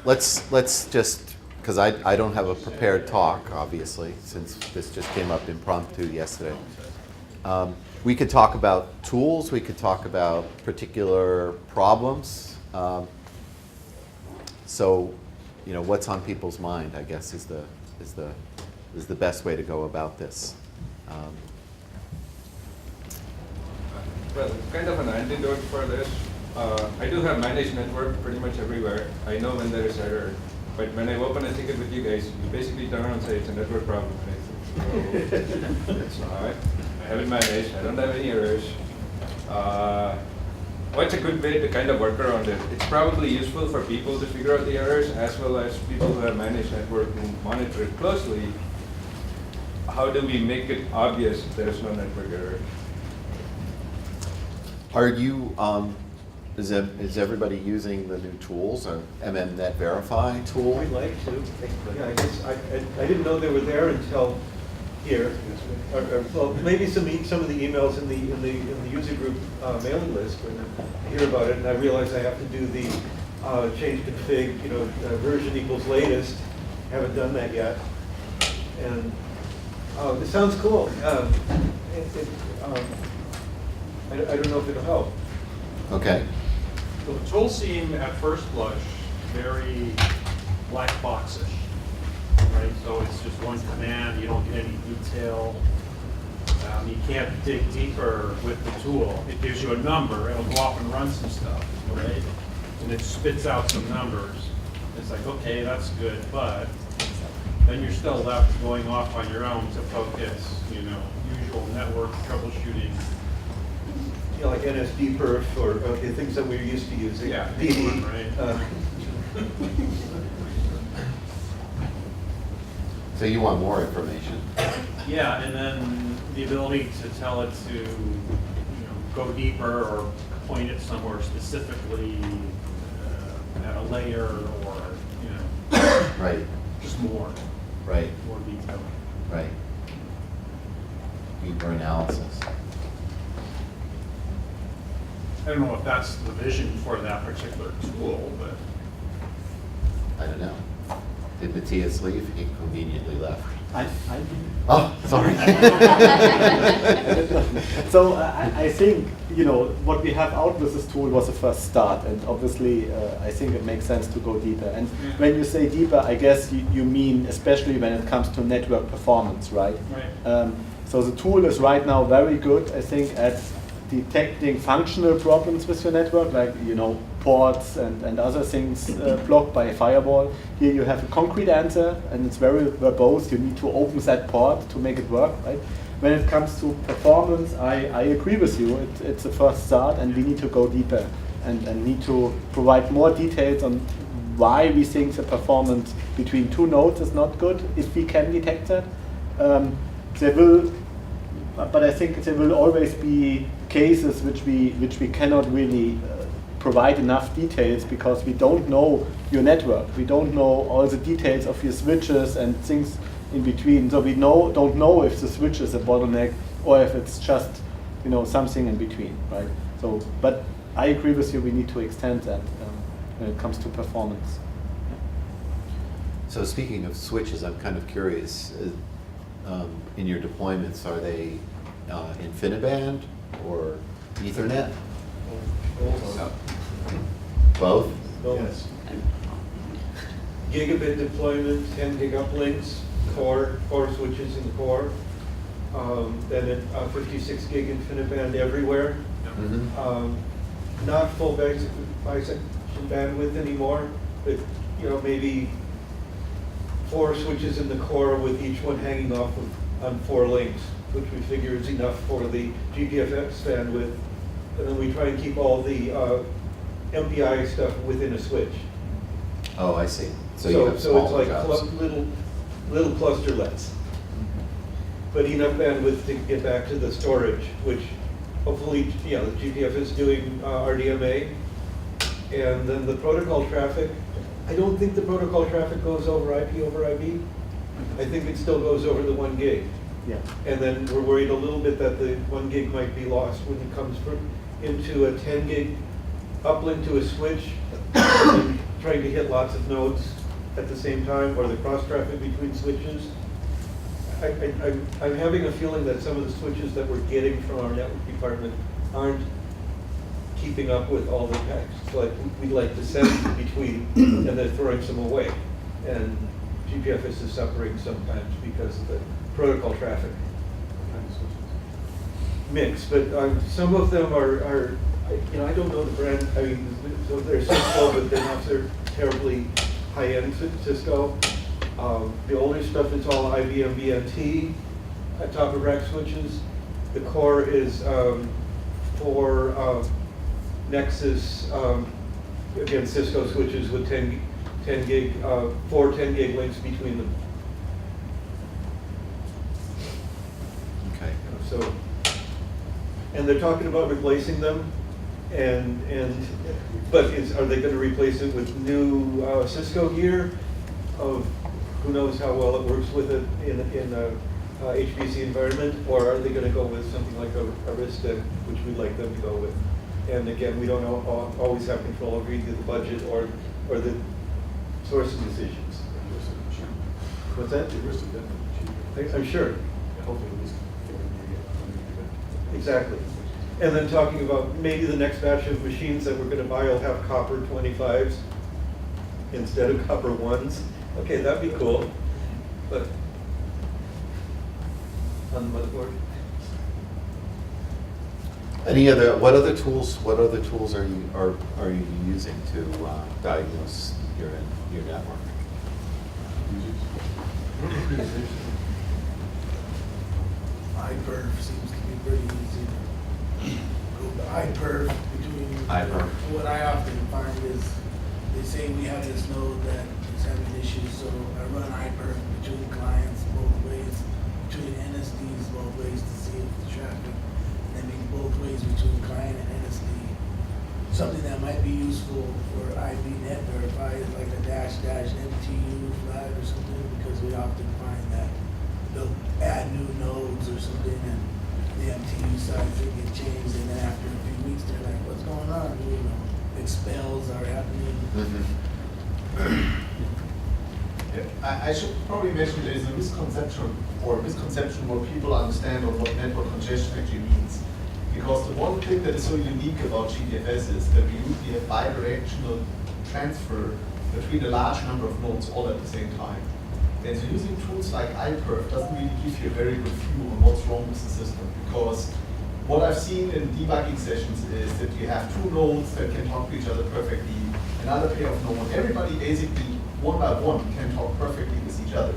let's just, because I don't have a prepared talk, obviously, since this just came up impromptu yesterday. We could talk about tools. We could talk about particular problems. So, what's on people's mind, I guess, is the best way to go about this. Well, it's kind of an antidote for this. I do have managed network pretty much everywhere. I know when there is error. But when I open a ticket with you guys, you basically turn around and say it's a network problem. And I say, no, it's not. I have it managed. I don't have any errors. What's a good way to kind of work around it? It's probably useful for people to figure out the errors, as well as people who have managed network who monitor it closely. How do we make it obvious there is no network error? Are you, is everybody using the new tools, or MMNet Verify tool? I'd like to. Yeah, I guess I didn't know they were there until here. Well, maybe some of the emails in the user group mailing list when I hear about it, and I realize I have to do the change config, version equals latest. Haven't done that yet, and this sounds cool. I don't know if it'll help. Okay. So the tools seem at first blush very black boxish, right? So it's just one command, you don't get any detail. You can't dig deeper with the tool. It gives you a number, it'll go off and run some stuff, right? And it spits out some numbers. It's like, okay, that's good, but then you're still left going off on your own to focus, usual network troubleshooting. Like NSDperf or the things that we're used to using. Yeah, PD. right. So you want more information? Yeah, and then the ability to tell it to go deeper or point it somewhere specifically at a layer or Right. just more Right. detail. Right. Deeper analysis. I don't know if that's the vision for that particular tool, but I don't know. Did Matthias leave? He conveniently left. I Oh, sorry. So I think what we have out with this tool was a first start, and obviously I think it makes sense to go deeper. And when you say deeper, I guess you mean especially when it comes to network performance, right? Right. So the tool is right now very good, I think, at detecting functional problems with your network, like ports and other things blocked by a firewall. Here you have a concrete answer, and it's very verbose. You need to open that port to make it work, right? When it comes to performance, I agree with you. It's a first start, and we need to go deeper and need to provide more details on why we think the performance between two nodes is not good, if we can detect that. But I think there will always be cases which we cannot really provide enough details because we don't know your network. We don't know all the details of your switches and things in between. So we don't know if the switch is a bottleneck or if it's just something in between, right? So, but I agree with you. We need to extend that when it comes to performance. So speaking of switches, I'm kind of curious. In your deployments, are they InfiniBand or Ethernet? Both? Yes. Gigabit deployment, 10 gig uplinks, core switches in the core. Then 56 gig InfiniBand everywhere. Mm-hmm. Not full bisection bandwidth anymore, but maybe 4 switches in the core with each one hanging off on 4 links, which we figure is enough for the GPFX bandwidth. And then we try and keep all the MPI stuff within a switch. Oh, I see. So you have so it's smaller like jobs. little clusterlets, but enough bandwidth to get back to the storage, which hopefully the GPF is doing RDMA, and then the protocol traffic. I don't think the protocol traffic goes over IP over IB. I think it still goes over the 1 gig. Yeah. And then we're worried a little bit that the 1 gig might be lost when it comes into a 10 gig uplink to a switch, and trying to hit lots of nodes at the same time, or the cross traffic between switches. I'm having a feeling that some of the switches that we're getting from our network department aren't keeping up with all the text. Like, we like to send between, and they're throwing some away. And GPFS is suffering sometimes because of the protocol traffic mix. But some of them are, I don't know the brand. I mean, so they're Cisco, but they're not terribly high-end Cisco. The older stuff is all IBM BNT top of rack switches. The core is for Nexus, again, Cisco switches with 10 gig, 4 10 gig links between them. Okay. So, and they're talking about replacing them, but are they going to replace it with new Cisco gear? Who knows how well it works with it in a HPC environment, or are they going to go with something like Arista, which we'd like them to go with? And again, we don't always have control over either the budget or the sourcing decisions. What's that? I'm sure. Exactly. And then talking about maybe the next batch of machines that we're going to buy will have copper 25s instead of copper 1s. Okay, that'd be cool. But on the motherboard. What other tools are you using to diagnose your network? iPerf seems to be pretty easy to go to iPerf between. iPerf. What I often find is they say we have this node that is having issues, so I run iPerf between clients both ways, between NSDs both ways to see if the traffic, and then both ways between client and NSD. Something that might be useful for IP net verify is like a -- MTU flag or something, because we often find that they'll add new nodes or something and the MTU size will get changed, and then after a few weeks they're like, what's going on? You know, expels are happening. I should probably mention there is a misconception where people understand of what network congestion actually means. Because the one thing that is so unique about GPFS is that we usually have bidirectional transfer between a large number of nodes all at the same time. And so using tools like iPerf doesn't really give you a very good view on what's wrong with the system, because what I've seen in debugging sessions is that you have two nodes that can talk to each other perfectly, another pair of nodes. Everybody basically, one by one, can talk perfectly with each other.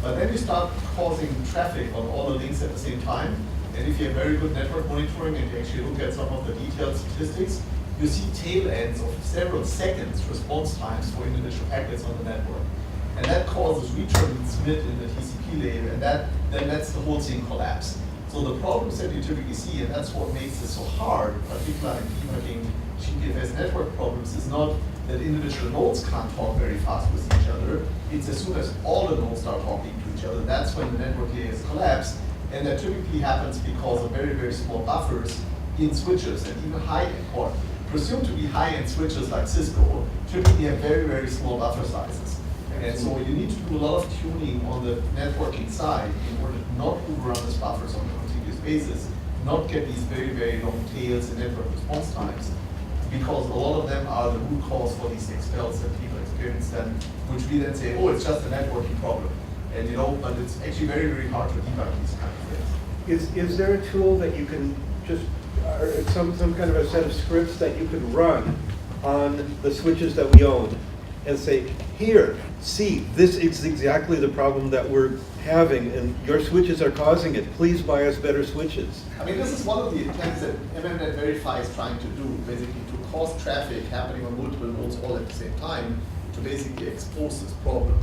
But then you start causing traffic on all the links at the same time, and if you have very good network monitoring and you actually look at some of the detailed statistics, you see tail ends of several seconds response times for individual packets on the network. And that causes return and submit in the TCP layer, and then lets the whole thing collapse. So the problems that you typically see, and that's what makes it so hard, particularly in debugging GPFS network problems, is not that individual nodes can't talk very fast with each other. It's as soon as all the nodes start talking to each other, that's when the network layers collapse. And that typically happens because of very, very small buffers in switches, and even high-end, or presumed to be high-end switches like Cisco, typically have very, very small buffer sizes. And so you need to do a lot of tuning on the networking side in order to not overrun these buffers on a continuous basis, not get these very, very long tails in network response times, because a lot of them are the root cause for these expels that people experience then, which we then say, oh, it's just a networking problem. And but it's actually very, very hard to debug these kind of things. Is there a tool that you can just, or some kind of a set of scripts that you could run on the switches that we own and say, here, see, this is exactly the problem that we're having, and your switches are causing it. Please buy us better switches. I mean, this is one of the attempts that MMNet Verify is trying to do, basically to cause traffic happening on multiple nodes all at the same time to basically expose this problem.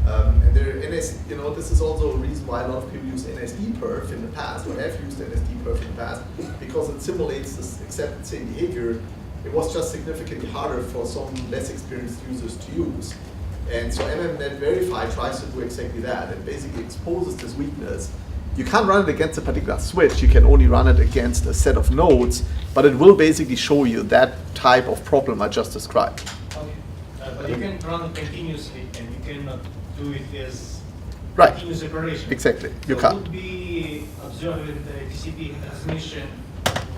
And this is also a reason why a lot of people use NSD-perf in the past, or have used NSD-perf in the past, because it simulates this exact same behavior. It was just significantly harder for some less experienced users to use. And so MMNet Verify tries to do exactly that. It basically exposes this weakness. You can't run it against a particular switch, you can only run it against a set of nodes, but it will basically show you that type of problem I just described. But But you can run it continuously, and you cannot do it as Right. continuous operation. Exactly. You So can't. would be observing the TCP transmission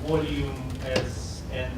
volume as an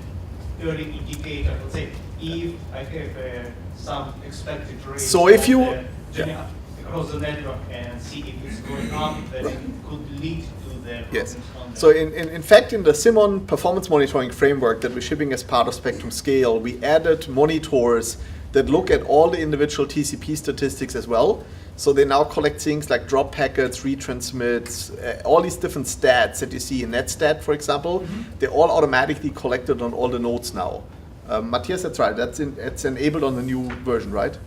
early indicator. Let's say if I have some expected rate So if you- of the across the network and see if it's going up, then it could lead to the Yes. problems on the So in fact, in the Simon performance monitoring framework that we're shipping as part of Spectrum Scale, we added monitors that look at all the individual TCP statistics as well. So they now collect things like drop packets, retransmits, all these different stats that you see in NetStat, for example. They're all automatically collected on all the nodes now. Matthias, that's right. It's enabled on the new version, right?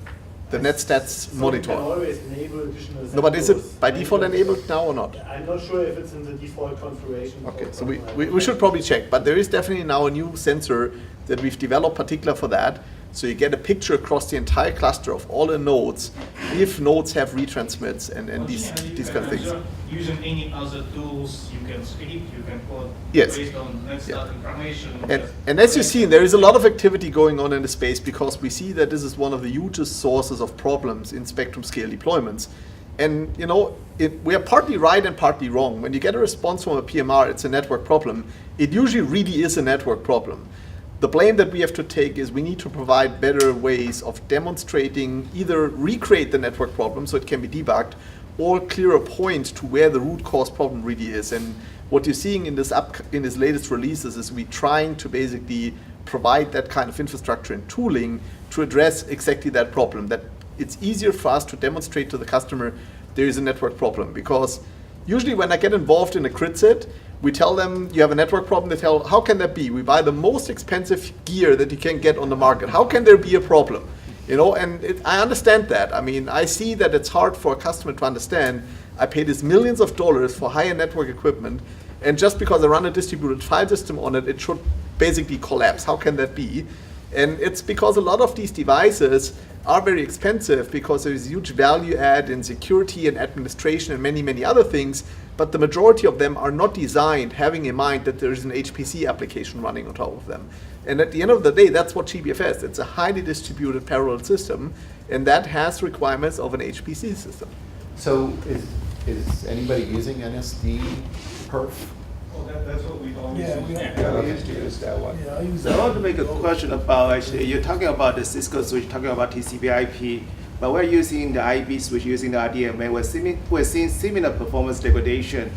The NetStats So you monitor. can always enable additional No, but is it sensors. by default enabled now or not? I'm not sure if it's in the default configuration. Okay, for so we, something we, like we that. should probably check, but there is definitely now a new sensor that we've developed particular for that. So you get a picture across the entire cluster of all the nodes, if nodes have retransmits and these kind of things. Using any other tools, you can script, you can code Yes. based on NetStat information. And as you see, there is a lot of activity going on in the space because we see that this is one of the hugest sources of problems in spectrum scale deployments. And you know, we are partly right and partly wrong. When you get a response from a PMR, it's a network problem. It usually really is a network problem. The blame that we have to take is we need to provide better ways of demonstrating, either recreate the network problem so it can be debugged, or clear a point to where the root cause problem really is. And what you're seeing in this latest releases is we trying to basically provide that kind of infrastructure and tooling to address exactly that problem. That it's easier for us to demonstrate to the customer there is a network problem. Because usually when I get involved in a crit set, we tell them you have a network problem. They tell, how can that be? We buy the most expensive gear that you can get on the market. How can there be a problem? You know, and I understand that. I mean, I see that it's hard for a customer to understand. I pay this millions of dollars for high-end network equipment, and just because I run a distributed file system on it, it should basically collapse. How can that be? And it's because a lot of these devices are very expensive because there is huge value add in security and administration and many, many other things, but the majority of them are not designed having in mind that there is an HPC application running on top of them. And at the end of the day, that's what GBFS. It's a highly distributed parallel system, and that has requirements of an HPC system. So is anybody using NSD perf? Well, that's what we've always Yeah, used. we- Yeah, we used to use that one. Yeah, I use So I want to make a question about, actually, you're talking about the Cisco switch, talking about TCP/IP, but we're using the IB switch, using the RDMA, we're seeing similar performance degradation.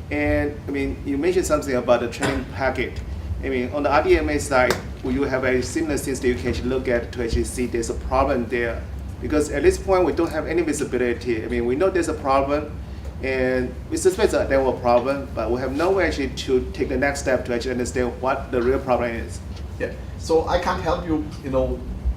And I mean, you mentioned something about the training packet. I mean, on the RDMA side, will you have a similar things that you can actually look at to actually see there's a problem there? Because at this point, we don't have any visibility. I mean, we know there's a problem, and we suspect that there was a problem, but we have no way actually to take the next step to actually understand what the real problem is. Yeah. So I can't help you,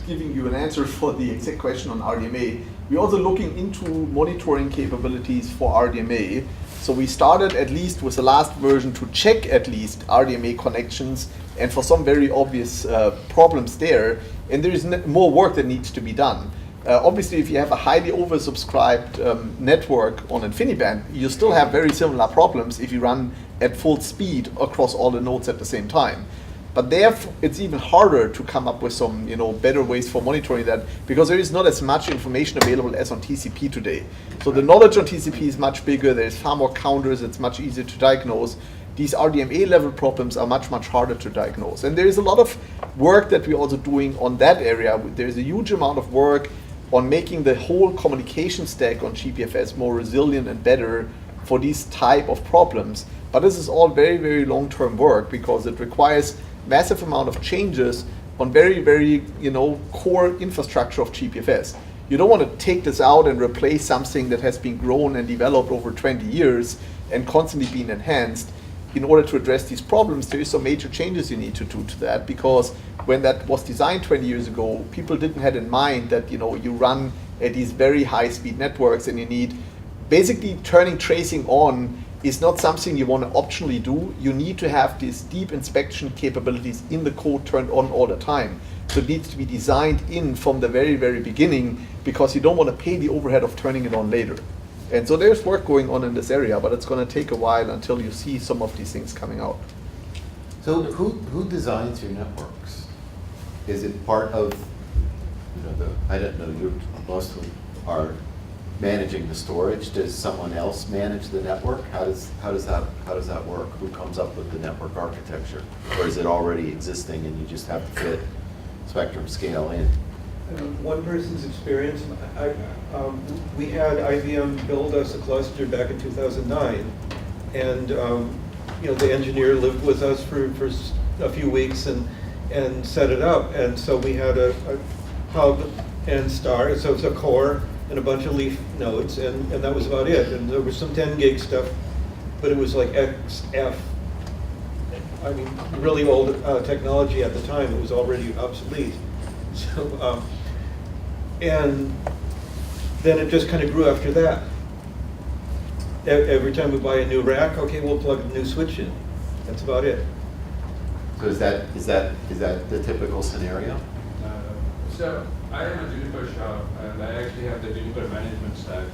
giving you an answer for the exact question on RDMA. We're also looking into monitoring capabilities for RDMA. So we started at least with the last version to check at least RDMA connections, and for some very obvious problems there, and there is more work that needs to be done. Obviously, if you have a highly oversubscribed network on InfiniBand, you still have very similar problems if you run at full speed across all the nodes at the same time. But therefore, it's even harder to come up with some, better ways for monitoring that, because there is not as much information available as on TCP today. So the knowledge on TCP is much bigger. There's far more counters. It's much easier to diagnose. These RDMA level problems are much, much harder to diagnose. And there is a lot of work that we're also doing on that area. There's a huge amount of work on making the whole communication stack on GPFS more resilient and better for these type of problems. But this is all very, very long-term work because it requires massive amount of changes on very, very, core infrastructure of GPFS. You don't want to take this out and replace something that has been grown and developed over 20 years and constantly being enhanced. In order to address these problems, there is some major changes you need to do to that, because when that was designed 20 years ago, people didn't have in mind that you run at these very high-speed networks, and you need basically turning tracing on is not something you want to optionally do. You need to have these deep inspection capabilities in the code turned on all the time. So it needs to be designed in from the very, very beginning, because you don't want to pay the overhead of turning it on later. And so there's work going on in this area, but it's going to take a while until you see some of these things coming out. So who designs your networks? Is it part of I didn't know you mostly are managing the storage. Does someone else manage the network? How does that work? Who comes up with the network architecture? Or is it already existing and you just have to fit spectrum scale in? One person's experience, we had IBM build us a cluster back in 2009, and the engineer lived with us for a few weeks and set it up, and so we had a hub and star, so it's a core and a bunch of leaf nodes, and that was about it. And there was some 10 gig stuff, but it was like XF. I mean, really old technology at the time. It was already obsolete. So, and then it just kind of grew after that. Every time we buy a new rack, okay, we'll plug a new switch in. That's about it. So is that the typical scenario? So I am a Juniper shop, and I actually have the Juniper management stack.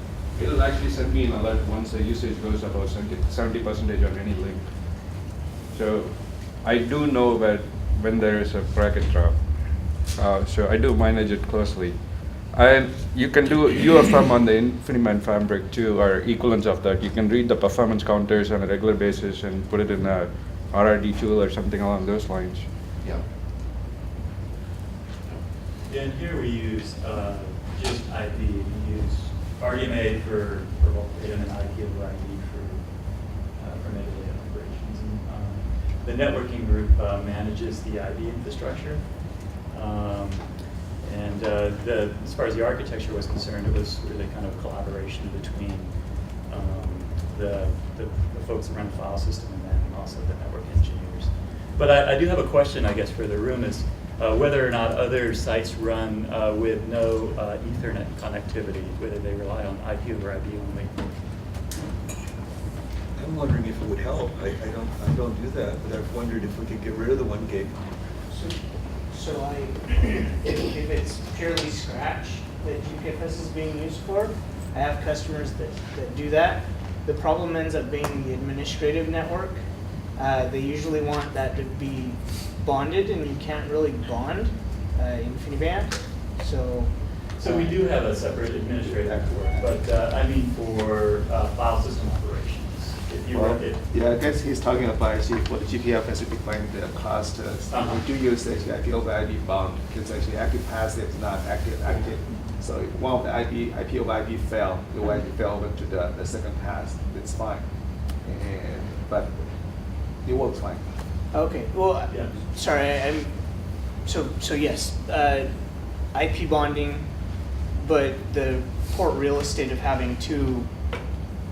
It'll actually send me an alert once the usage goes above 70% on any link. So I do know that when there is a packet drop. So I do manage it closely. And you can do UFM on the InfiniBand fabric too, or equivalents of that. You can read the performance counters on a regular basis and put it in a RRD tool or something along those lines. Yeah. Yeah, and here we use just IP. We use RDMA for bulk data and IP over IP for meta data operations. And, the networking group manages the IP infrastructure. As far as the architecture was concerned, it was really kind of a collaboration between the folks that run the file system and then also the network engineers. But I do have a question, I guess, for the room is whether or not other sites run with no Ethernet connectivity, whether they rely on IP over IP only. I'm wondering if it would help. I don't do that, but I've wondered if we could get rid of the 1 gig. So if it's purely Scratch that GPFS is being used for, I have customers that do that. The problem ends up being the administrative network. They usually want that to be bonded, and you can't really bond InfiniBand. So we do have a separate administrative network, but I mean for file system operations. If you Well, look at yeah, I guess he's talking about actually for the GPFS to define the clusters. We do use actually IP over IP bound because actually active passive is not active. So if one of the IP over IP fail, it will actually fail over to the second pass. It's fine, but it works fine. okay, well, Yeah. sorry, so yes, IP bonding, but the port real estate of having 2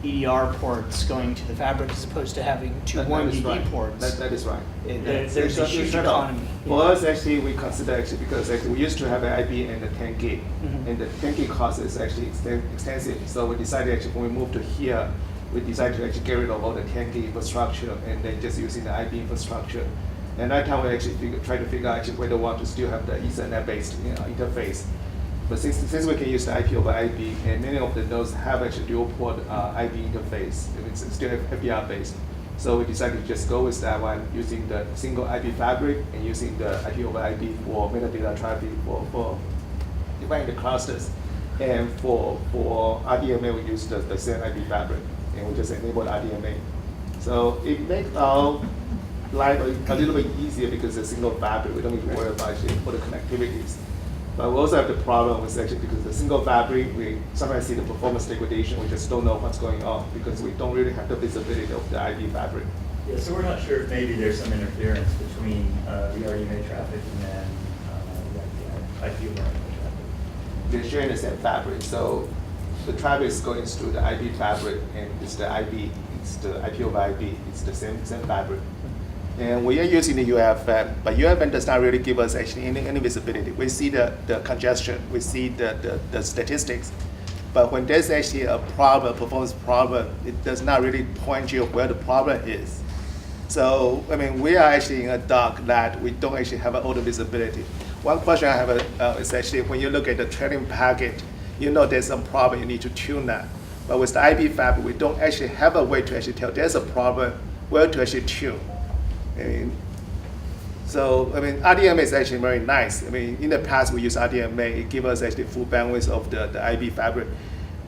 EDR ports going to the fabric as opposed to having 2 That 1 is gig right. ports. That is right. There's a huge economy. For us, actually, we consider actually because actually we used to have an IP and the 10 gig, and the 10 gig cost is actually extensive. So we decided actually when we moved to here, we decided to actually get rid of all the 10 gig infrastructure and then just using the IP infrastructure. And that time we actually try to figure out actually whether we want to still have the Ethernet-based interface. But since we can use the IP over IP, and many of the nodes have actually dual port IP interface, it's still FDR based. So we decided to just go with that one, using the single IP fabric and using the IP over IP for metadata traffic for defining the clusters. And for RDMA, we use the same IP fabric, and we just enable RDMA. So it makes our life a little bit easier because it's a single fabric. We don't need to worry about actually for the connectivities. But we also have the problem with actually because the single fabric, we sometimes see the performance degradation. We just don't know what's going on because we don't really have the visibility of the IP fabric. Yeah, so we're not sure if maybe there's some interference between the RDMA traffic and then the IP over IP traffic. They're sharing the same fabric, so the traffic is going through the IP fabric, and it's the IP over IP. It's the same fabric. And we are using the UFM, but UFM does not really give us actually any visibility. We see the congestion, we see the statistics, but when there's actually a problem, performance problem, it does not really point you where the problem is. So, I mean, we are actually in a dark that we don't actually have all the visibility. One question I have is actually when you look at the trailing packet, you know there's some problem, you need to tune that. But with the IP fabric, we don't actually have a way to actually tell there's a problem, where to actually tune. So, I mean, RDMA is actually very nice. I mean, in the past, we use RDMA. It gives us actually full bandwidth of the IB fabric.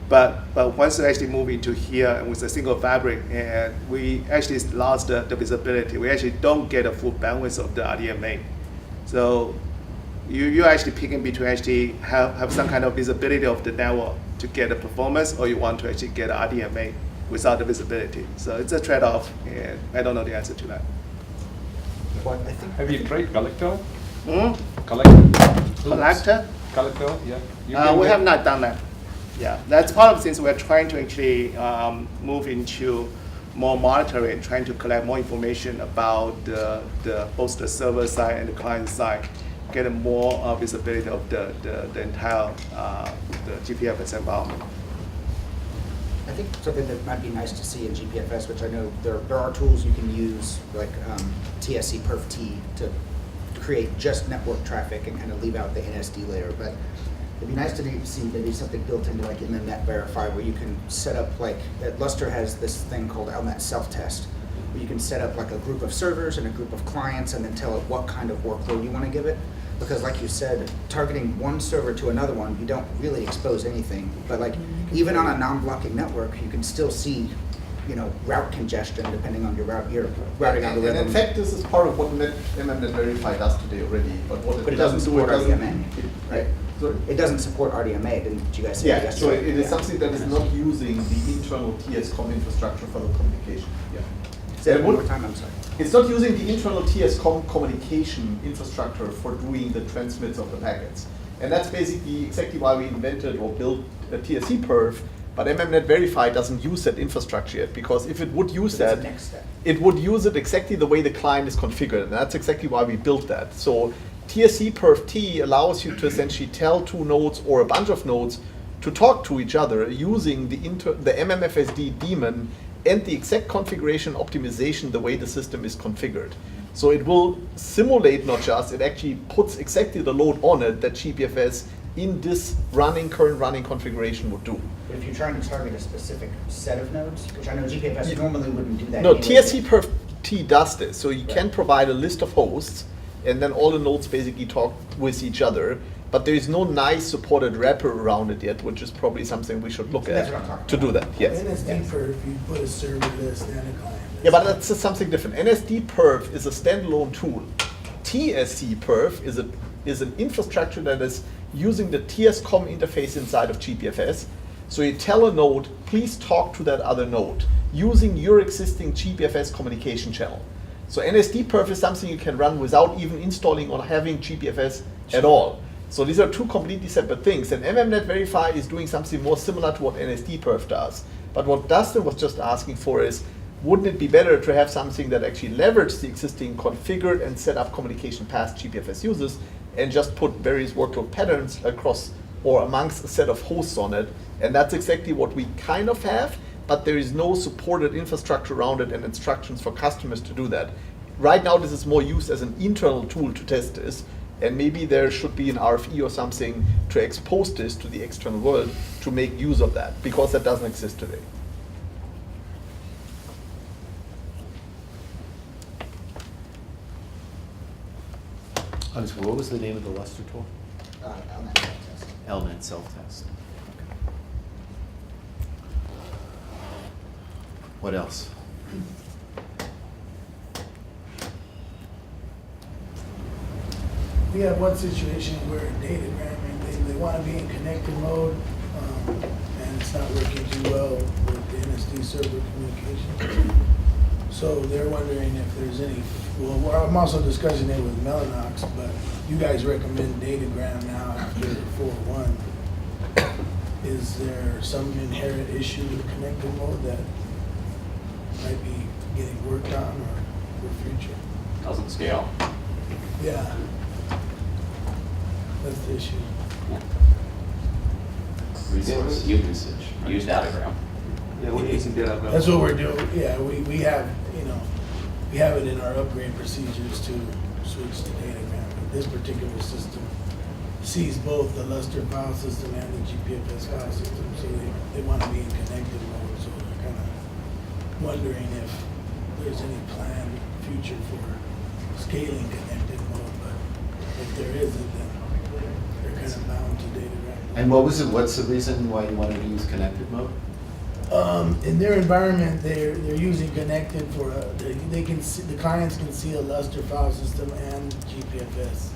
But once we actually move into here and with a single fabric, and we actually lost the visibility. We actually don't get a full bandwidth of the RDMA. So you're actually picking between actually have some kind of visibility of the network to get the performance, or you want to actually get RDMA without the visibility. So it's a trade-off, and I don't know the answer to that. What I think. Have you tried collector? Collector? Collector, yeah. We have not done that. Yeah, that's part of the things we're trying to actually move into more monitoring, trying to collect more information about both the server side and the client side, get a more visibility of the entire the GPFS environment. I think something that might be nice to see in GPFS, which I know there are tools you can use, like TSC perf T, to create just network traffic and kind of leave out the NSD layer. But it'd be nice to see maybe something built into like MMNet Verify, where you can set up like, Lustre has this thing called LNet self-test, where you can set up like a group of servers and a group of clients and then tell it what kind of workload you want to give it. Because like you said, targeting one server to another one, you don't really expose anything. But like even on a non-blocking network, you can still see, route congestion depending on your routing algorithm. And in fact, this is part of what MMNet Verify does today already. But it doesn't support RDMA, right? Sorry? It doesn't support RDMA, didn't you guys say? Yeah, so it is something that is not using the internal TS-COM infrastructure for the communication. Yeah. Say that one more time, I'm sorry. It's not using the internal TS-COM communication infrastructure for doing the transmits of the packets. And that's basically exactly why we invented or built a TSC perf, but MMNet Verify doesn't use that infrastructure yet, because if it would use that, it would use it exactly the way the client is configured, and that's exactly why we built that. So TSC perf T allows you to essentially tell two nodes or a bunch of nodes to talk to each other using the MMFSD daemon and the exact configuration optimization the way the system is configured. So it will simulate, not just, it actually puts exactly the load on it that GPFS in this current running configuration would do. But if you're trying to target a specific set of nodes, which I know GPFS normally wouldn't do that. No, anyway. TSC perf T does this. So you can provide a list of hosts, and then all the nodes basically talk with each other. But there is no nice supported wrapper around it yet, which is probably something we should look at to do that. Yes. NSD perf, you put a server list and a client list. Yeah, but that's just something different. NSD perf is a standalone tool. TSC perf is an infrastructure that is using the TS-COM interface inside of GPFS. So you tell a node, please talk to that other node using your existing GPFS communication channel. So NSD perf is something you can run without even installing or having GPFS at all. So these are two completely separate things. And MMNet Verify is doing something more similar to what NSD perf does. But what Dustin was just asking for is, wouldn't it be better to have something that actually leverages the existing configured and set up communication paths GPFS uses and just put various workload patterns across or amongst a set of hosts on it? And that's exactly what we kind of have, but there is no supported infrastructure around it and instructions for customers to do that. Right now, this is more used as an internal tool to test this, and maybe there should be an RFE or something to expose this to the external world to make use of that, because that doesn't exist today. What was the name of the Lustre tool? LNet self-test. LNet self-test. What else? We have one situation where datagramming, they want to be in connected mode, and it's not working too well with the NSD server communication. So they're wondering if there's any, well, I'm also discussing it with Mellanox, but you guys recommend datagram now after 4.1. Is there some inherent issue with connected mode that might be getting worked on or for future? Doesn't scale. Yeah. That's the issue. Resource usage. Use datagram. Yeah, we're using datagram. That's what we're doing. Yeah, we have, we have it in our upgrade procedures to switch to datagram. But this particular system sees both the Lustre file system and the GPFS file system, so they want to be in connected mode. So they're kind of wondering if there's any planned future for scaling connected if there isn't, then they're kind of bound to datagram. And what's the reason why you wanted to use connected mode? In their environment, they're using connected for they can see, the clients can see a Lustre file system and GPFS,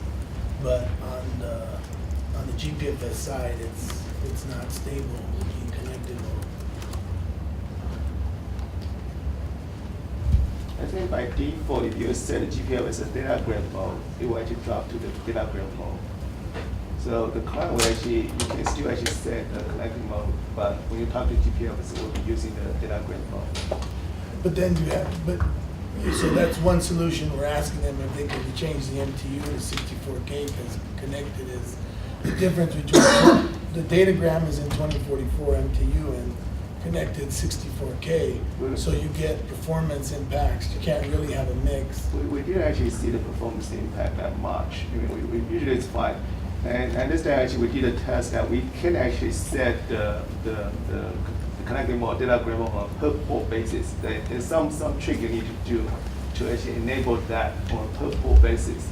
but on the GPFS side, it's not stable in connected mode. I think by default, if you set GPF as a datagram mode, it will actually drop to the datagram mode. So the client will actually, you can still actually set the connecting mode, but when you talk to GPF, it will be using the datagram mode. But then you have, so that's one solution. We're asking them if they can change the MTU to 64K because connected is the difference between the datagram is in 2044 MTU and connected 64K. So you get performance impacts. You can't really have a mix. We didn't actually see the performance impact that much. I mean, we usually it's fine. And I understand actually we did a test that we can actually set the connecting mode, datagram mode on a per port basis. There's some trick you need to do to actually enable that on a per port basis.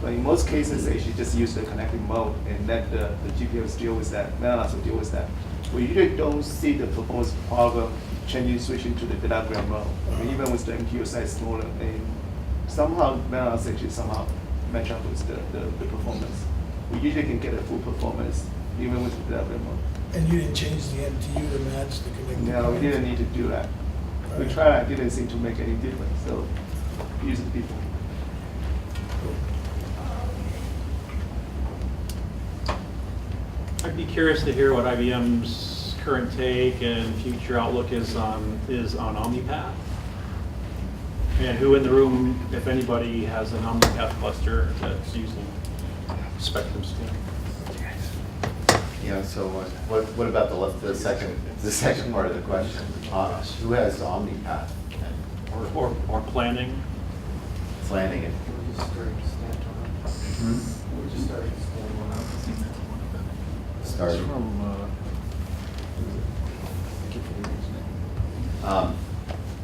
But in most cases, they should just use the connecting mode and let the GPUs deal with that, Mellanox will deal with that. We usually don't see the performance problem switching to the datagram mode. I mean, even with the MTU size smaller, and somehow Mellanox actually somehow match up with the performance. We usually can get a full performance even with the datagram mode. And you didn't change the MTU to match the connected No, we mode? didn't need to do that. We tried, it didn't seem to make any difference, so use the people. I'd be curious to hear what IBM's current take and future outlook is on OmniPath. And who in the room, if anybody, has an OmniPath cluster that's using Spectrum scale. Yeah, so what about the second part of the question? Who has OmniPath? Or planning. Planning it. We just started standing one up. Starting.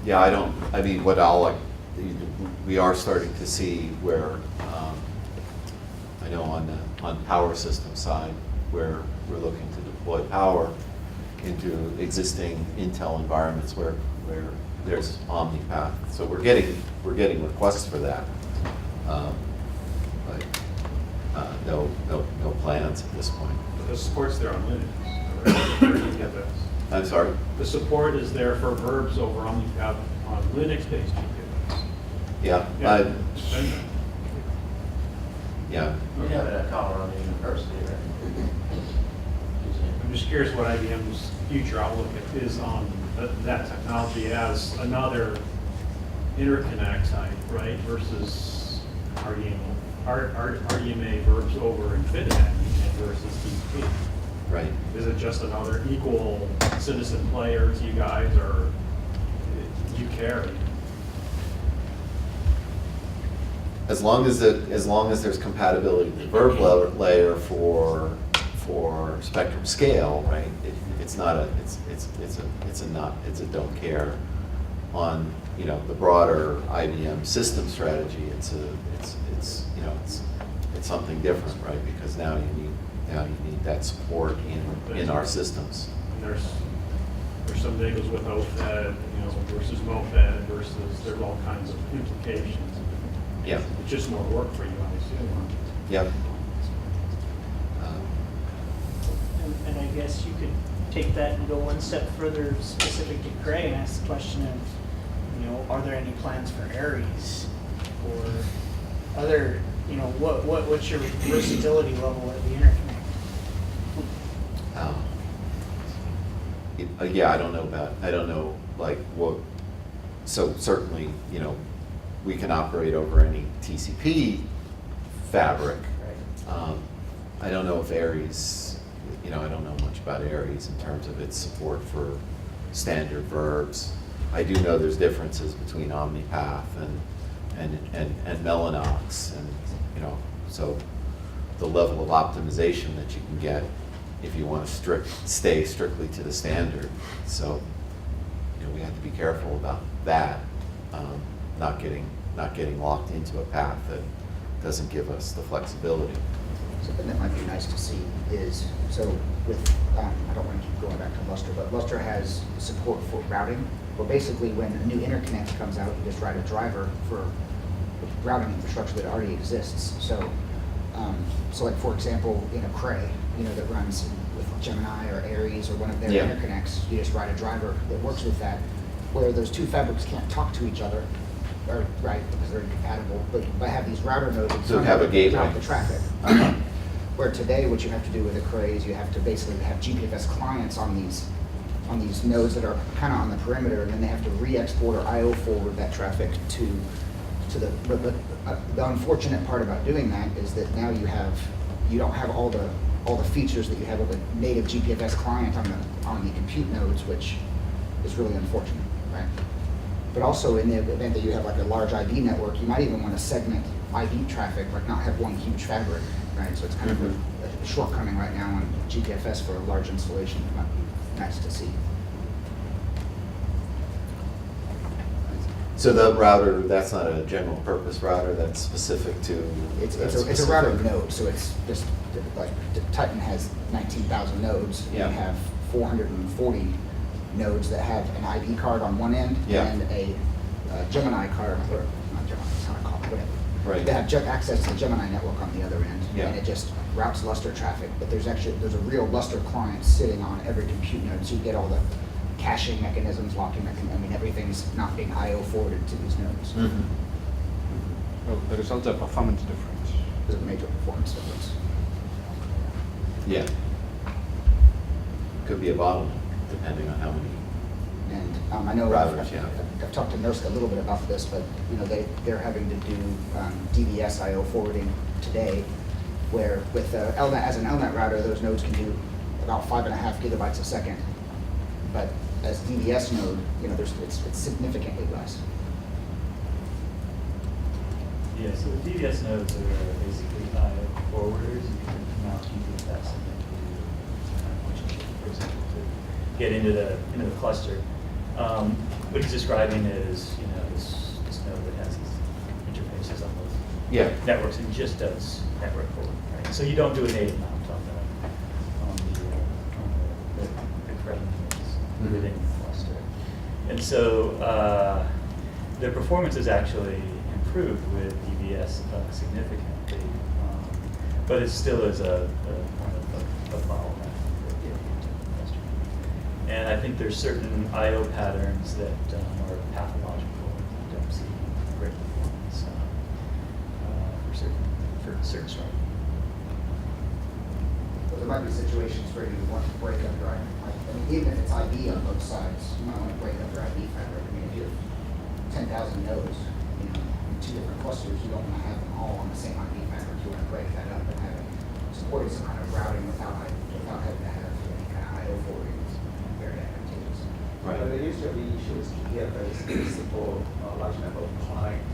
Yeah, I mean, we are starting to see where, I know on the power system side, where we're looking to deploy power into existing Intel environments where there's OmniPath. So we're getting requests for that. But no plans at this point. The support's there on Linux. I'm sorry? The support is there for verbs over OmniPath on Linux-based GPUs. Yeah. Yeah. We have it at Colorado University, right? I'm just curious what IBM's future outlook is on that technology as another interconnect type, right, versus RDMA verbs over InfiniBand versus TCP. Right. Is it just another equal citizen player to you guys, or do you care? As long as there's compatibility with the verb layer for spectrum scale, right? It's a don't care. On the broader IBM system strategy, it's something different, right? Because now you need that support in our systems. And there's something that goes with OFED, versus MOFED versus there's all kinds of implications. Yeah. It's just more work for you, I assume. Yep. And I guess you could take that and go one step further specific to Cray and ask the question of, are there any plans for Aries or other, what's your versatility level at the interconnect? Yeah, I don't know so certainly, we can operate over any TCP fabric. I don't know if Aries, I don't know much about Aries in terms of its support for standard verbs. I do know there's differences between OmniPath and Mellanox, and so the level of optimization that you can get if you want to stay strictly to the standard. So we have to be careful about that, not getting locked into a path doesn't give us the flexibility. Something that might be nice to see is, so with, I don't want to keep going back to Lustre, but Lustre has support for routing. Well, basically, when a new interconnect comes out, you just write a driver for routing infrastructure that already exists. So, so like for example, in a Cray, that runs with Gemini or Aries or one of their interconnects, you just write a driver that works with that, where those two fabrics can't talk to each other, or right, because they're incompatible. But I have these router nodes that So have a gateway. route the traffic. Where today, what you have to do with a Cray is you have to basically have GPFS clients on these nodes that are kind of on the perimeter, and then they have to re-export or IO forward that traffic to the. The unfortunate part about doing that is that now you don't have all the features that you have with a native GPFS client on the compute nodes, which is really unfortunate, right? But also in the event that you have like a large IB network, you might even want to segment IB traffic, like not have one huge fabric, right? So it's kind of a shortcoming right now on GPFS for a large installation. It might be nice to see. So the router, that's not a general purpose router, that's specific to. It's a router node, so it's just like Titan has 19,000 nodes. Yeah. We have 440 nodes that have an IB card on one end and a Gemini card, or not Gemini, it's not called, whatever. Right. They have access to the Gemini network on the other end, Yeah. and it just routes Lustre traffic. But there's a real Lustre client sitting on every compute node, so you get all the caching mechanisms, locking mechanisms. I mean, everything's not being IO forwarded to these nodes. Well, there is also a performance difference. There's a major performance difference. Yeah. Could be a bottleneck, depending on how many. And I know Routers, I've talked to Nurska a little bit about this, but they're having to do DVS IO forwarding today, where with LNet as an LNet router, those nodes can do about 5.5 gigabytes a second. But as DVS node, it's significantly less. Yeah, so the DVS nodes are basically IO forwarders. You can mount GPFS and then do, for example, to get into the cluster. What he's describing is, this node that has these interfaces on those networks and just does network forward, right? So you don't do a native mount on the correct nodes within the cluster. And so the performance is actually improved with DVS significantly, but it still is a bottleneck for getting into the cluster. And I think there's certain I/O patterns that are pathological. You don't see great performance for certain structures. But there might be situations where you want to break up your even if it's IB on both sides, you might want to break up your IB fabric. I mean, if you have 10,000 nodes, in 2 different clusters, you don't want to have them all on the same IB fabric. You want to break that up and have it supporting some kind of routing without having to have any kind of I/O forwarding. It's very advantageous. Right. There used to be issues here, but it's support a large number of clients.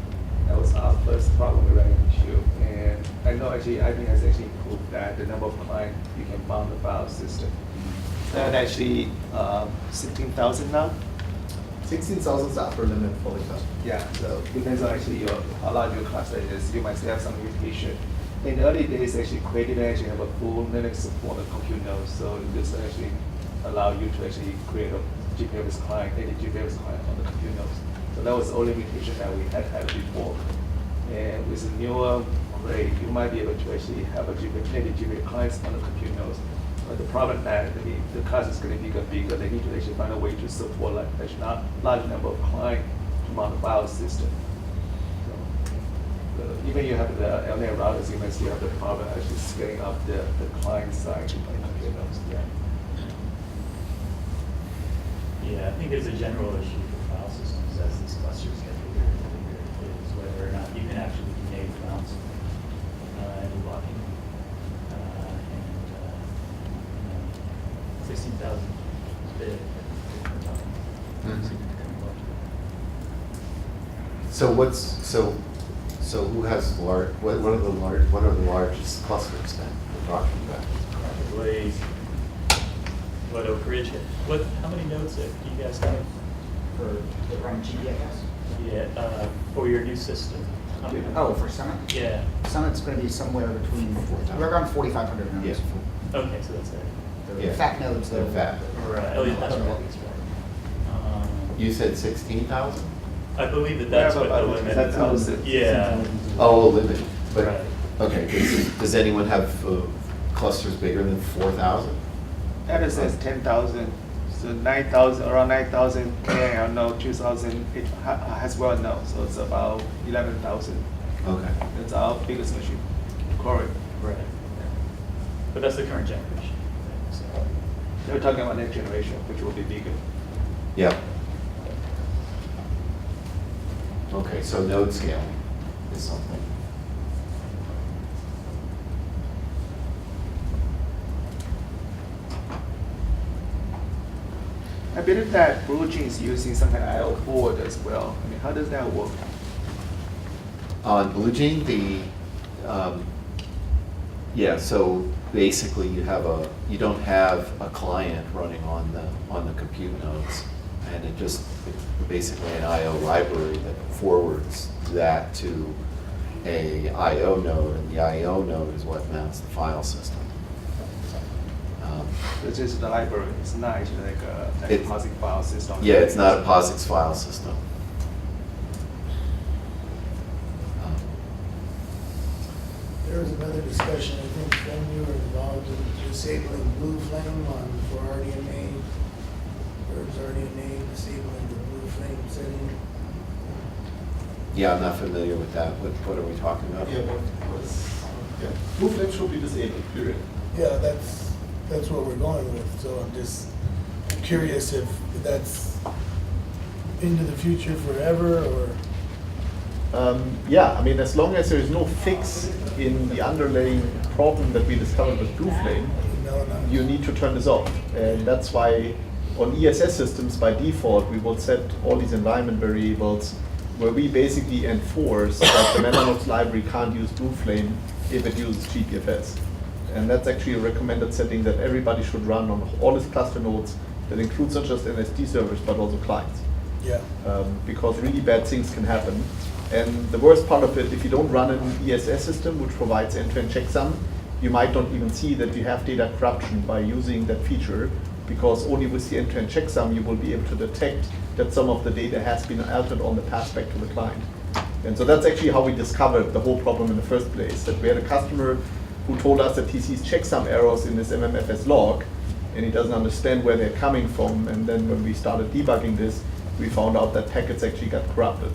That was our first problem we ran into. And I know actually IBM has actually improved that, the number of clients you can mount the file system. And actually 16,000 now. 16,000 is the upper limit for the customer. Yeah, so depends on actually how large your cluster is. You might still have some limitation. In the early days, actually created actually have a full Linux support of compute nodes, so this actually allow you to actually create a GPFS client, any GPFS client on the compute nodes. So that was the only limitation that we had before. And with the newer Cray, you might be able to actually have a native GPFS clients on the compute nodes. But the problem that the class is getting bigger and bigger, they need to actually find a way to support like actually not large number of clients to mount the file system. So even you have the LNAT routers, you might still have the problem actually scaling up the client side to compute nodes. Yeah, I think it's a general issue for file systems as these clusters get bigger and bigger, is whether or not you can actually do native mounts and do blocking. 16,000 is big. So who has large? What are the largest clusters then we're talking about? Probably what Oak Ridge. How many nodes do you guys have For the run GPFS? for your new system? Oh, for Summit? Yeah. Summit's going to be somewhere between, we're around 4,500 nodes. Yeah. Okay, so that's it. The Yeah. fat nodes, though. They're fat. Right, at least that's right. You said 16,000? I believe that that's Yeah, what the about limit. 10,000. Yeah. Oh, limit. But, Right. okay, does anyone have clusters bigger than 4,000? That says 10,000. So 9,000, around 9,000 KL, no, 2,000 it has well now. So it's about 11,000. Okay. That's our biggest machine. Correct. Right. But that's the current generation. So, They're talking about next generation, which will be bigger. Yeah. Okay, so node scaling is something. I believe that BlueJean is using some kind of I/O board as well. I mean, how does that work? On BlueJean, yeah, so basically you don't have a client running on the compute nodes, and it's basically an I/O library that forwards that to a I/O node, and the I/O node is what mounts the file system. It's just the library. It's not actually like a It's- POSIX file system. Yeah, it's not a POSIX file system. There was another discussion, I think, when you were involved in disabling Blue Flame for RDMA. Verbs RDMA, disabling the Blue Flame setting. Yeah, I'm not familiar with that. What are we talking about? Yeah, Blue Flame should be disabled, period. Yeah, that's what we're going with, so I'm just curious if that's into the future forever, or? Yeah, I mean, as long as there is no fix in the underlying problem that we discovered with Blue Flame, you need to turn this off. And that's why on ESS systems, by default, we will set all these environment variables where we basically enforce that the Mellanox library can't use Blue Flame if it uses GPFS. And that's actually a recommended setting that everybody should run on all its cluster nodes. That includes not just NSD servers, but also clients. Yeah. Because really bad things can happen. And the worst part of it, if you don't run an ESS system which provides end-to-end checksum, you might not even see that you have data corruption by using that feature, because only with the end-to-end checksum you will be able to detect that some of the data has been altered on the pass back to the client. And so that's actually how we discovered the whole problem in the first place, that we had a customer who told us that he sees checksum errors in this MMFS log, and he doesn't understand where they're coming from. And then when we started debugging this, we found out that packets actually got corrupted.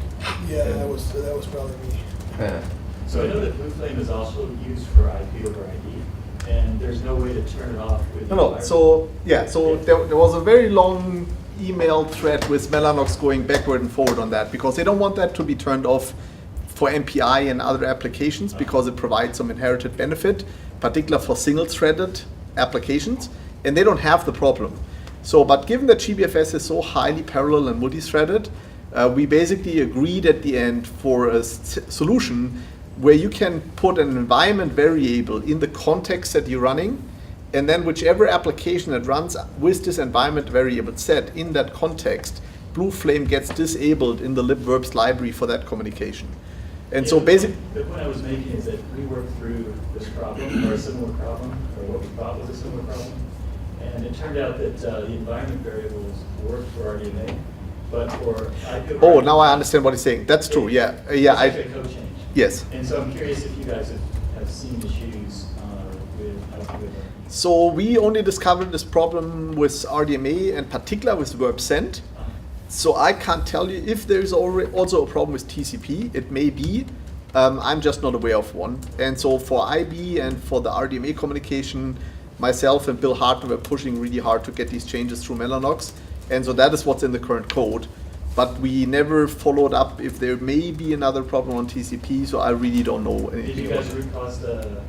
Yeah, that was probably me. Yeah. So I know that Blue Flame is also used for IP over ID, and there's no way to turn it off with the No, environment. so there was a very long email thread with Mellanox going backward and forward on that, because they don't want that to be turned off for MPI and other applications, because it provides some inherited benefit, particularly for single-threaded applications, and they don't have the problem. So, but given that GPFS is so highly parallel and multi-threaded, we basically agreed at the end for a solution where you can put an environment variable in the context that you're running, and then whichever application that runs with this environment variable set in that context, Blue Flame gets disabled in the libverbs library for that communication. And so basically, the point I was making is that we worked through this problem, or a similar problem, or what we thought was a similar problem, and it turned out that the environment variables worked for RDMA, but for IP over oh, now I understand what he's saying. That's true. Yeah, yeah. it's actually a code change. Yes. And so I'm curious if you guys have seen issues with IP over. So we only discovered this problem with RDMA, and particular with verb send. So I can't tell you if there's also a problem with TCP. It may be. I'm just not aware of one. And so for IB and for the RDMA communication, myself and Bill Hartman were pushing really hard to get these changes through Mellanox. And so that is what's in the current code. But we never followed up if there may be another problem on TCP, so I really don't know anything Did you about guys it. root cause the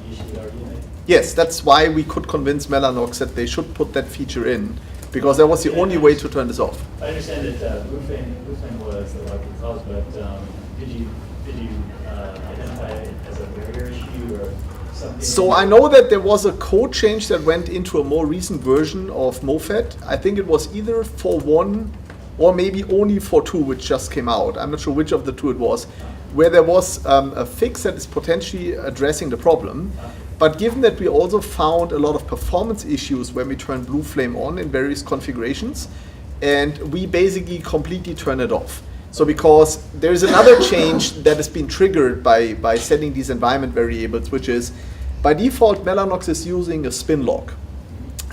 issue with RDMA? Yes, that's why we could convince Mellanox that they should put that feature in, because that was the only way to turn this off. I understand that Blue Flame was the likely cause, but did you identify it as a barrier issue or something? So I know that there was a code change that went into a more recent version of MoFed. I think it was either for 1 or maybe only for 2, which just came out. I'm not sure which of the two it was. where there was a fix that is potentially addressing the problem. But given that we also found a lot of performance issues when we turn Blue Flame on in various configurations, and we basically completely turn it off. So because there's another change that has been triggered by setting these environment variables, which is by default Mellanox is using a spin lock.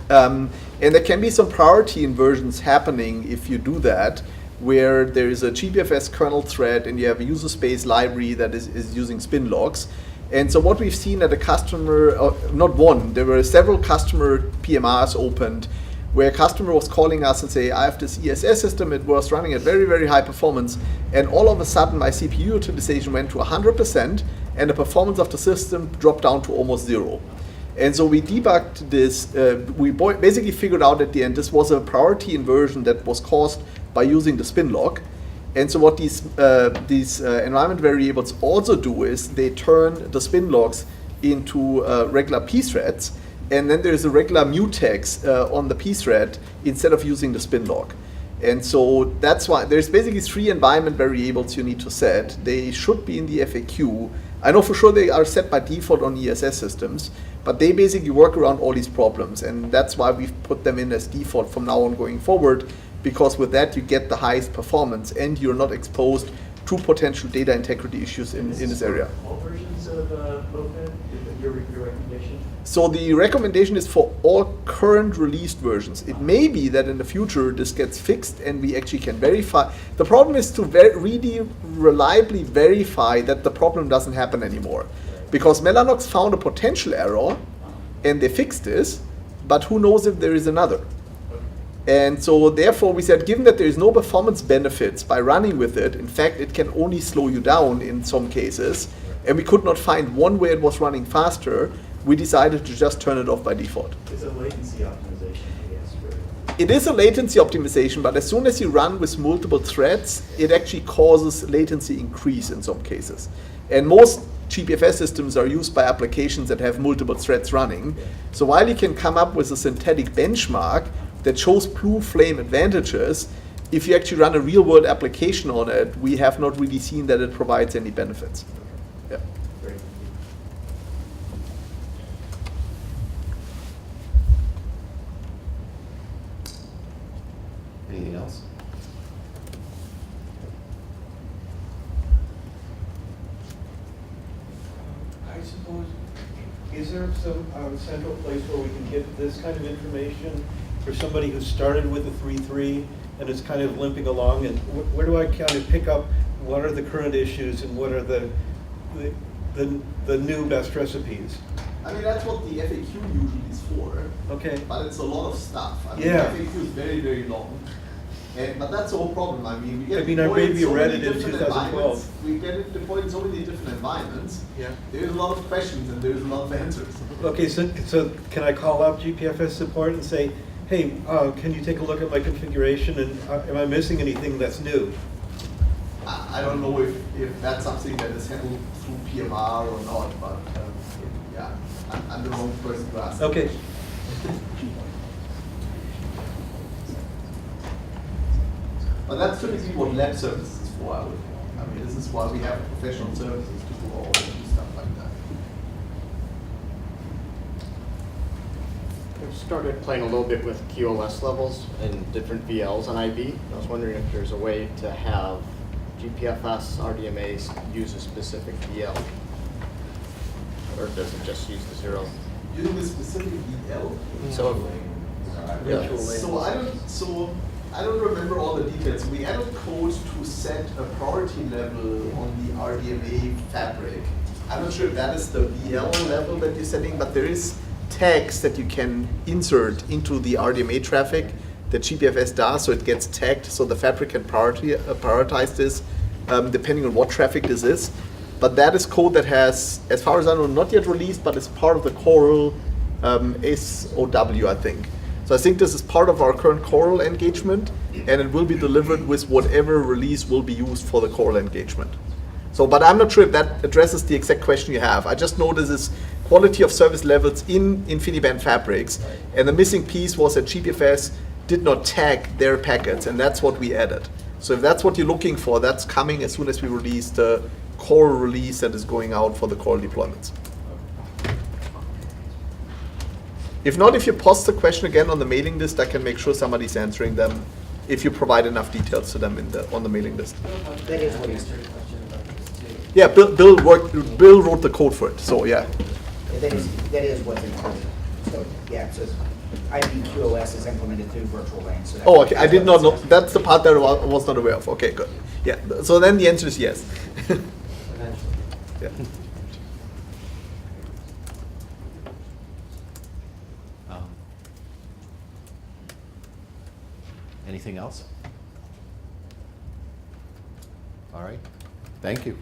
And there can be some priority inversions happening if you do that, where there is a GPFS kernel thread and you have a user space library that is using spin locks. And so what we've seen at a customer, not one, there were several customer PMRs opened where a customer was calling us and say, I have this ESS system, it was running at very, very high performance, and all of a sudden my CPU utilization went to 100% and the performance of the system dropped down to almost 0. And so we debugged this, we basically figured out at the end this was a priority inversion that was caused by using the spin lock. And so what these environment variables also do is they turn the spin locks into regular pthreads, and then there's a regular mutex on the pthread instead of using the spin lock. And so that's why there's basically 3 environment variables you need to set. They should be in the FAQ. I know for sure they are set by default on ESS systems, but they basically work around all these problems, and that's why we've put them in as default from now on going forward, because with that you get the highest performance and you're not exposed to potential data integrity issues in this area. All versions of POFED, your recommendation? So the recommendation is for all current released versions. It may be that in the future this gets fixed and we actually can verify. The problem is to really reliably verify that the problem doesn't happen anymore. Because Mellanox found a potential error and they fixed this, but who knows if there is another. And so therefore we said, given that there is no performance benefits by running with it, in fact it can only slow you down in some cases, and we could not find one way it was running faster, we decided to just turn it off by default. It's a latency optimization, I guess. It is a latency optimization, but as soon as you run with multiple threads, it actually causes latency increase in some cases. And most GPFS systems are used by applications that have multiple threads running. So while you can come up with a synthetic benchmark that shows Blue Flame advantages, if you actually run a real-world application on it, we have not really seen that it provides any benefits. Yeah. Great. Anything else? I suppose, is there some central place where we can get this kind of information for somebody who started with a 3.3 and is kind of limping along, and where do I kind of pick up what are the current issues and what are the new best recipes? I mean, that's what the FAQ usually is for. Okay. But it's a lot of stuff. I mean, Yeah. the FAQ is very, very long. But that's the whole problem. I mean, we get I mean, I deployed in maybe so read many it in different 2012. environments. We get it deployed in so many different environments. Yeah. There's a lot of questions and there's a lot of answers. Okay, so can I call up GPFS support and say, hey, can you take a look at my configuration and am I missing anything that's new? I don't know if that's something that is handled through PMR or not, but yeah, I'm the wrong person to ask. Okay. But that's typically what lab services is for, I would think. I mean, this is why we have professional services to do all of stuff like that. I've started playing a little bit with QoS levels and different VLs on IB. I was wondering if there's a way to have GPFS RDMAs use a specific VL, or does it just use the 0? Using a specific VL? So, Yeah. So I don't remember all the details. We added code to set a priority level on the RDMA fabric. I'm not sure if that is the VL level that you're setting, but there is tags that you can insert into the RDMA traffic that GPFS does, so it gets tagged, so the fabric can prioritize this depending on what traffic this is. But that is code that has, as far as I know, not yet released, but it's part of the Coral SOW, I think. So I think this is part of our current Coral engagement, and it will be delivered with whatever release will be used for the Coral engagement. So, but I'm not sure if that addresses the exact question you have. I just know this is quality of service levels in InfiniBand fabrics, and the missing piece was that GPFS did not tag their packets, and that's what we added. So if that's what you're looking for, that's coming as soon as we release the core release that is going out for the core deployments. If not, if you post the question again on the mailing list, I can make sure somebody's answering them if you provide enough details to them on the mailing list. That is what he's. Yeah, Bill wrote the code for it, so yeah. That is what's included. So yeah, it says IPQoS is implemented through virtual LAN. So Oh, okay. I did not know. That's the part that I was not aware of. Okay, good. Yeah. So then the answer is yes. Yeah. Anything else? All right. Thank you.